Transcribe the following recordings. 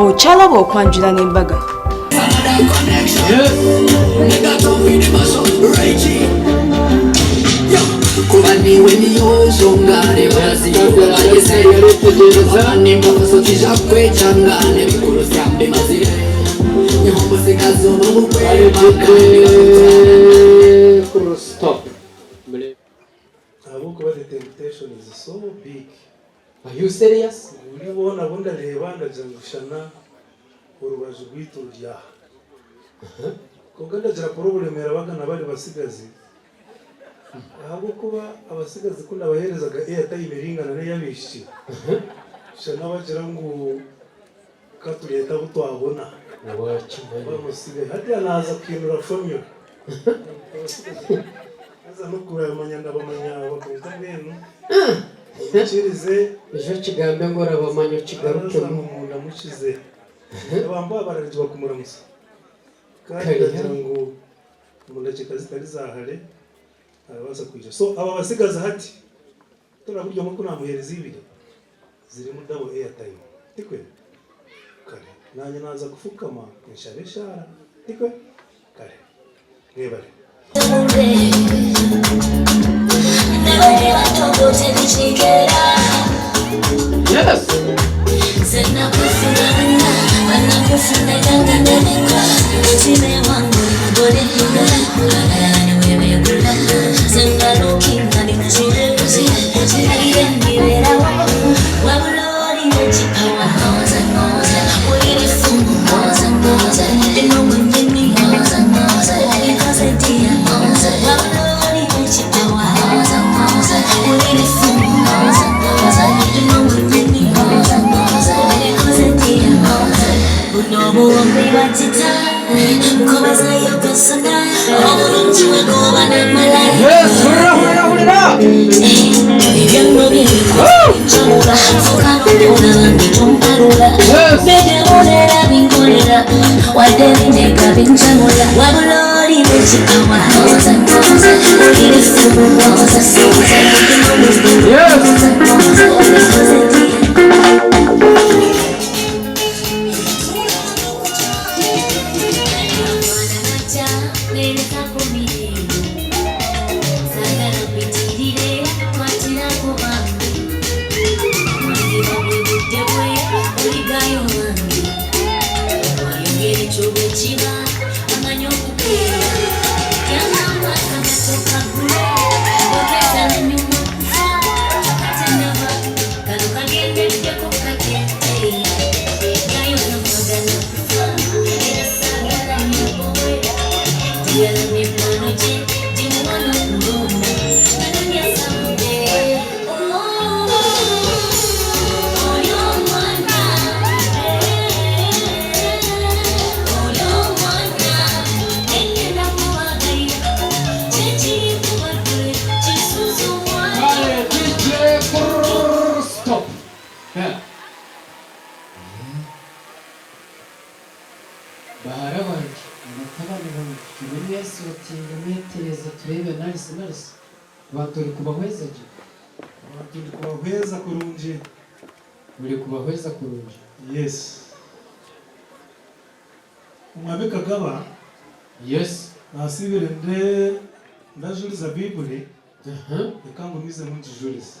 okyalaba okwanjula n'embaga. Stop. The temptation is so big. Are you serious? Uribona bunda reba ndajangushana urubaje rw'iturya. Kuganda jara problem bagana bari basigazi. Ahubwo kuba abasigazi kuna baherezaga airtime ringana ne yabishi. Shana bagira ngo katuleta butwabona. Bamusigaye hati anaza kwinura fomyo. Aza no kuramanya ndabamanya bakunza bwenu. Chirize ejo kigambe ngo rabamanyo kigaruke mu munda mushize. Abamba bararije bakumuramusa. Kandi ndagira ngo munda kikazi tari zahare arabaza kwija. So aba basigaza hati turaburyo nko kunamuhereza ibiri ziri mu double airtime. Tikwe kare nanye naza kufukama nshabeshara. Tikwe kare mwebare. Yes. Baturi kubahweza je. Baturi kubahweza kurunje. Muri kubahweza kurunje. Yes. Umwami Kagaba. Yes. Nasibire ndajuliza Bible. Ekango nize mu juliza.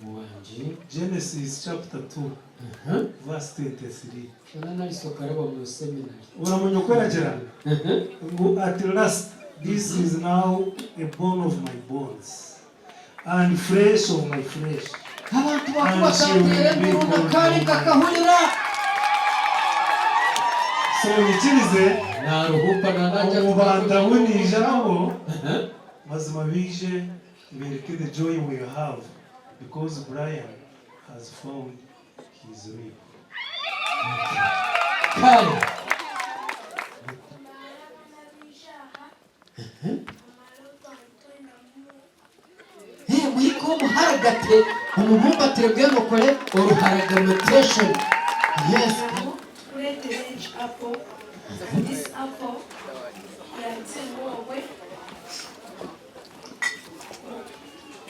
Wanje Genesis chapter 2. Verse 23. Shana nalisoka raba mu seminary. Uramunye kweragera. Ngo at last this is now a bone of my bones and flesh of my flesh. Abantu bakubatangira nduruna kari kakahurira. So nikirize naruhuka nanajya kubanda bunije nabo mazima bije bereke the joy we have because Brian has found his rib. Kari Mwiko muharagate umubumbatire bw'emukore uruharaga mutation. Yes. This apple,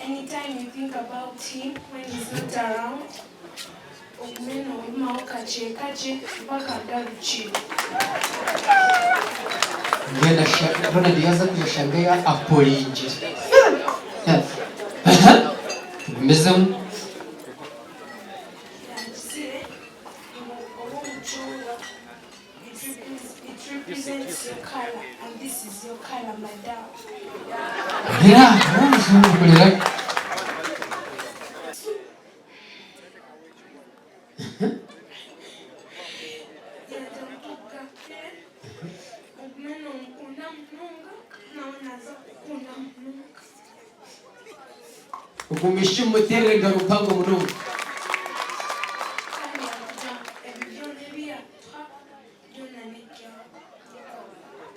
anytime you think about him when he's not around, Okumeno wima kache mpaka daruchini. Ngenda shaka ndiyaza kujashangaya apolinje. Mezam It represents your color, and this is your color, madam. Yeah, ukumisha umuterere garupango muno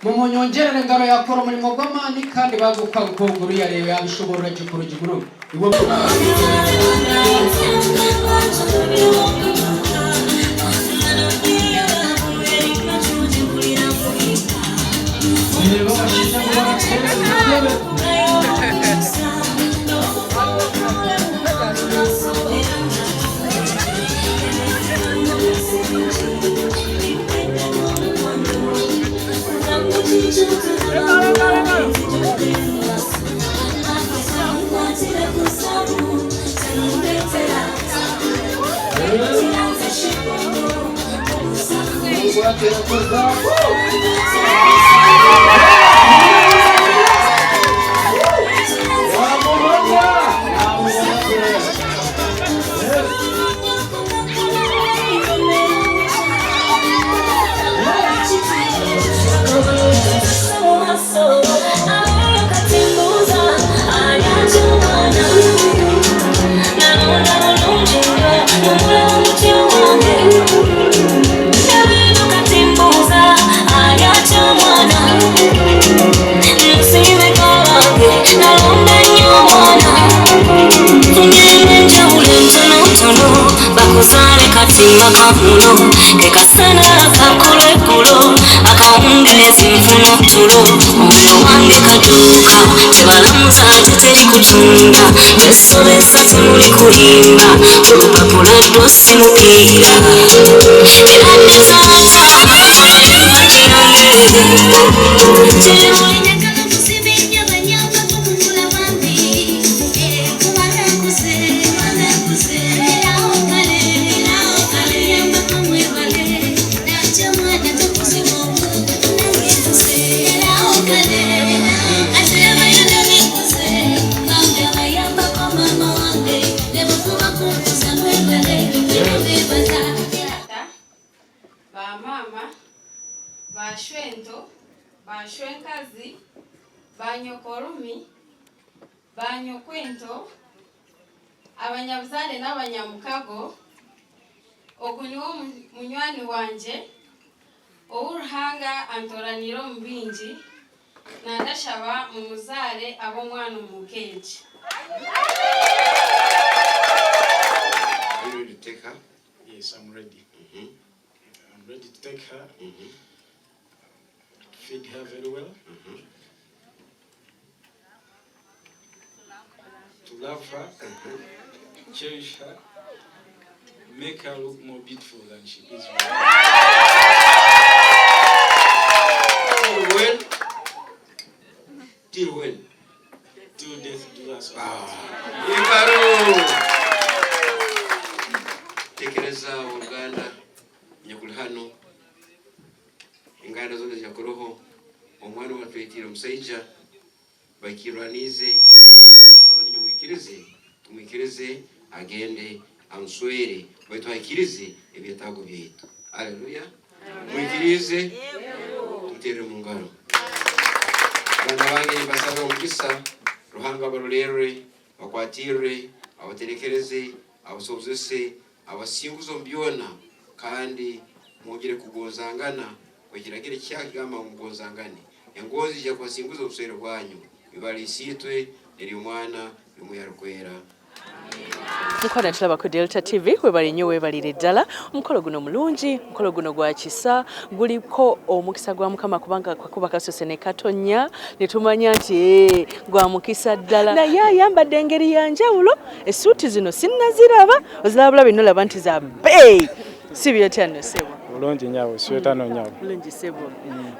mumunyongerere ngaro yakora umurimo gw'amani kandi bagukwa gukonguru yarebe yabishobora gikuru gikuru iwo Makamuno kekasana kakule kulo akaungelezi mfuno tulo oyo wange kaduka tebalamuza teteri kutunda tesobesa temuli kulimba olupapula lwosi mupiira era Bashwento, bashwenkazi, banyokorumi, banyokwento, abanyabuzale n'abanyamukago, oguniwo munywani wanje, owuruhanga antoraniro mbinji, nandashaba mumuzale abo mwana umukeje. Are you ready to take her? Yes, I'm ready. I'm ready to take her. Feed her very well. To love her. Cherish her. Make her look more beautiful than she is. Till when? Till when? Till death do us tekereza uruganda nyakuri hano inganda zose zakoroho omwana wa twetira musaija bakiranize basaba ninyo mwikirize agende answere baitu hakirize ebyatago byetu. Haleluya. Mwikirize tutere mu ngaro bana bange basaba umukisa ruhanga barurere bakwatire abaterekereze abasobozese abasinguzo mbyona kandi mugire kugozangana kwekiragire cyagama mugozangane engozi ya kwasinguzo busero bwanyu bibalisitwe eri umwana bimuyarkwera. Mukwana tulaba ku Delta TV webali nnyo webalire ddala omukolo guno mulungi omukolo guno gwa kisa guliko omukisa gwa Mukama kubanga kakuba kasose ne katonya ne tumanya nti gwa mukisa ddala naye ayambadde engeri ya njawulo essuuti zino sinnaziraba ozirabula bino laba nti za bey si byotya nno sebo bulungi nyawo siwetano nyawo bulungi sebo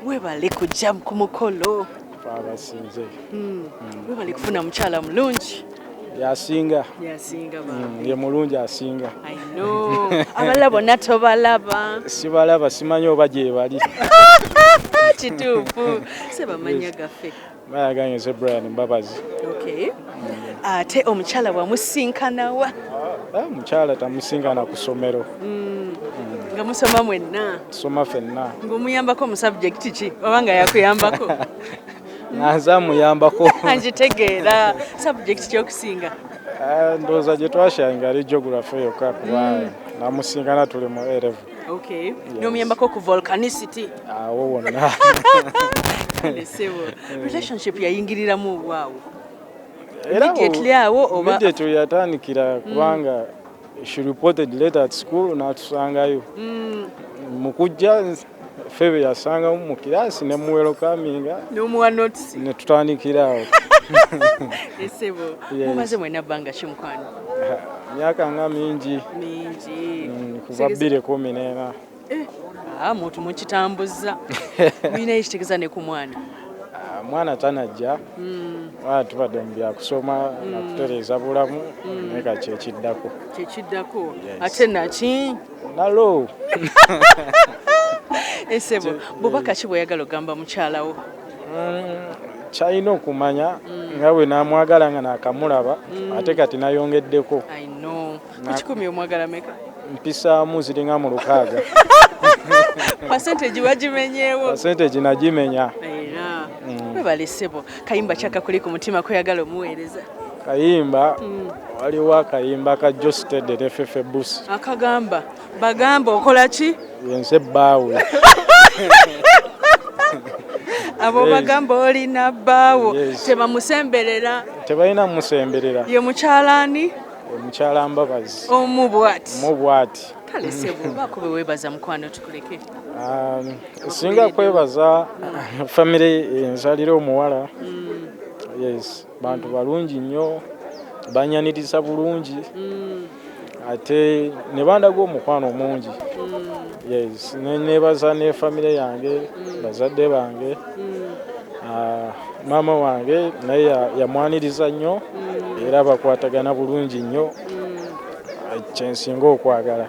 webale kujja ku mukolo abasinze webale kufuna mukyala mulungi yasinga ye mulungi asinga I know abalala bonna tobalaba sibalaba simanyi oba gye bali kituufu sebamanya gaffe bayaganyeze Brian Mbabazi okay ate omukyala wamusinkanawa mukyala tamusinkana ku ssomero nga musoma mwenna tusoma ffenna ng'omuyambako mu subject ki oba nga yakuyambako naza muyambako anjitegeera subject kyokusinga ndowooza gye twashanga ali geography yokka kuba namusinkana tuli mu A-level. Okay n'omuyambako ku volcanicity awo wonna relationship yayingiriramu waawo immediately yatandikira kubanga she reported late at school n'atusangayo mu kujja febe yasanga mu kirasi ne muwero kaminga n'omuwa notice ne tutandikirawo esebo mumaze mwena banga kimukwano myaka nga mingi kuva 2014 muntu mukitambuza mulina ekitegeeza ne ku mwana mwana tanajja tubadde mu byakusoma nakutereeza bulamu naye ka kyekiddako ate naki nalo esebo bubaka ki bweyagala ogamba mukyalawo kyalina okumanya nga bwe namwagala nga nakamulaba ate kati nayongeddeko kukikumi omwagala meka mpisaamu ziringa mu 6 percentage wagimenyeewo percentage nagimenya webale sebo kayimba kyakakuli ku mutima kweyagala omuweereza kayimba waliwo akayimba ka Josted ne Fefe Busi akagamba bagamba okola ki yense bbaawe abo bagamba olina bbaawo tebamusemberera tebalina musemberera ye mukyalani omukyala Mbabazi omubwati kale sebo bakobe webaza mukwano tukuleke singa kwebaza family enzalira omuwala yes bantu balungi nnyo banyaniriza bulungi ate ne bandaga omukwano mungi yes nebaza ne family yange bazadde bange mama wange naye yamwaniriza nnyo era bakwatagana bulungi nnyo kyensinga okwagala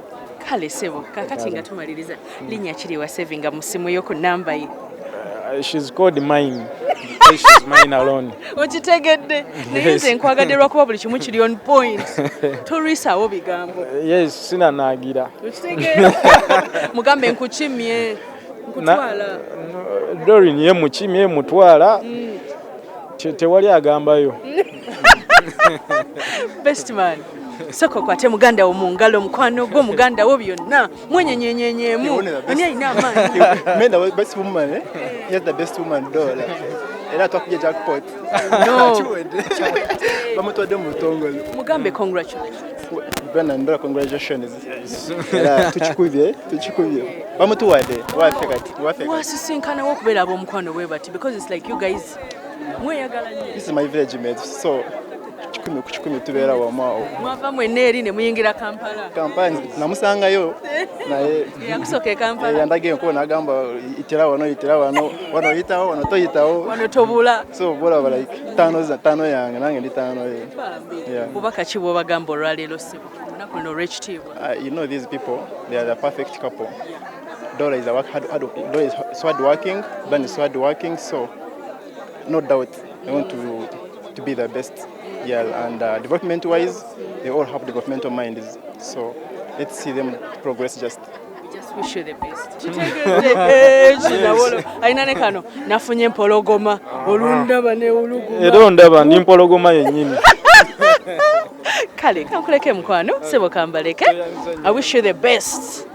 kale sebo kakati nga tumaliriza linnya kiri wa savinga mu simu yo ku namba ye she's called mine she's mine alone okitegedde naye nze nkwagadde lwakuba buli kimu kiri on point torisawo bigambo yes sinanaagira okitegedde mugambe nkukimye nkutwala Dorin ye mukimye mutwala tewali agambayo best man soko kwate muganda wo mu ngalo mukwano gwo muganda wo byonna mwenyenyenyenyemu ani alina amaanyi menda best woman yes the best woman dollar era twakuje jackpot bamutwadde mu butongole mugambe congratulations bwana ndola congratulations era tukikubye bamutuwadde wafe kati wasisinkana wo kubeera abomukwano bwe bati because it's like you guys mweyagala nnyo this is my village mate so kikumi tubeera wamaawo mwava mwena eri ne muyingira Kampala namusangayo naye yakusooka e Kampala yandage enkuba n'agamba itira wano wano oyitawo wano toyitawo wano tobula so bola like tano yange nange ndi tano bubaka ki bw'obagamba olwaleero sibo olunaku luno olw'ekitiibwa you know these people they are the perfect couple Dora is hard working Ben is hard working so no doubt I want to be the best girl and development wise they all have developmental minds so let's see them progress just wish you the best aina ne kano nafunye mpologoma olundaba ne uluguma era ondaba ndi mpologoma yennyini kale kankuleke mukwano sebo kambaleke I wish you the best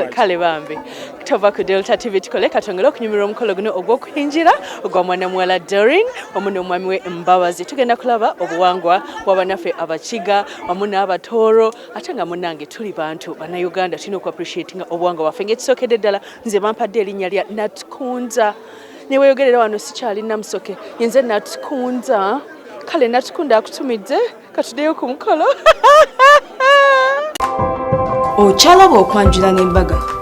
kale bambi tova ku Delta TV tukole katongera okunyumirwa omukolo guno ogw'okuyingira ogwa mwana muwala Doreen wamu n'omwami we Mbabazi. Tugenda kulaba obuwangwa bw'abannaffe abakiga wamu n'abatooro ate nga munnange tuli bantu bannayuganda tulina oku appreciatinga obuwangwa bwaffe ng'ekisookedde ddala nze bampadde erinnya lya Natkunza ne weeyogerera wano sikyali Namusoke yenze Natkunza kale Natkunda akutumidde katuddeyo ku mukolo okyalaba okwanjula n'embaga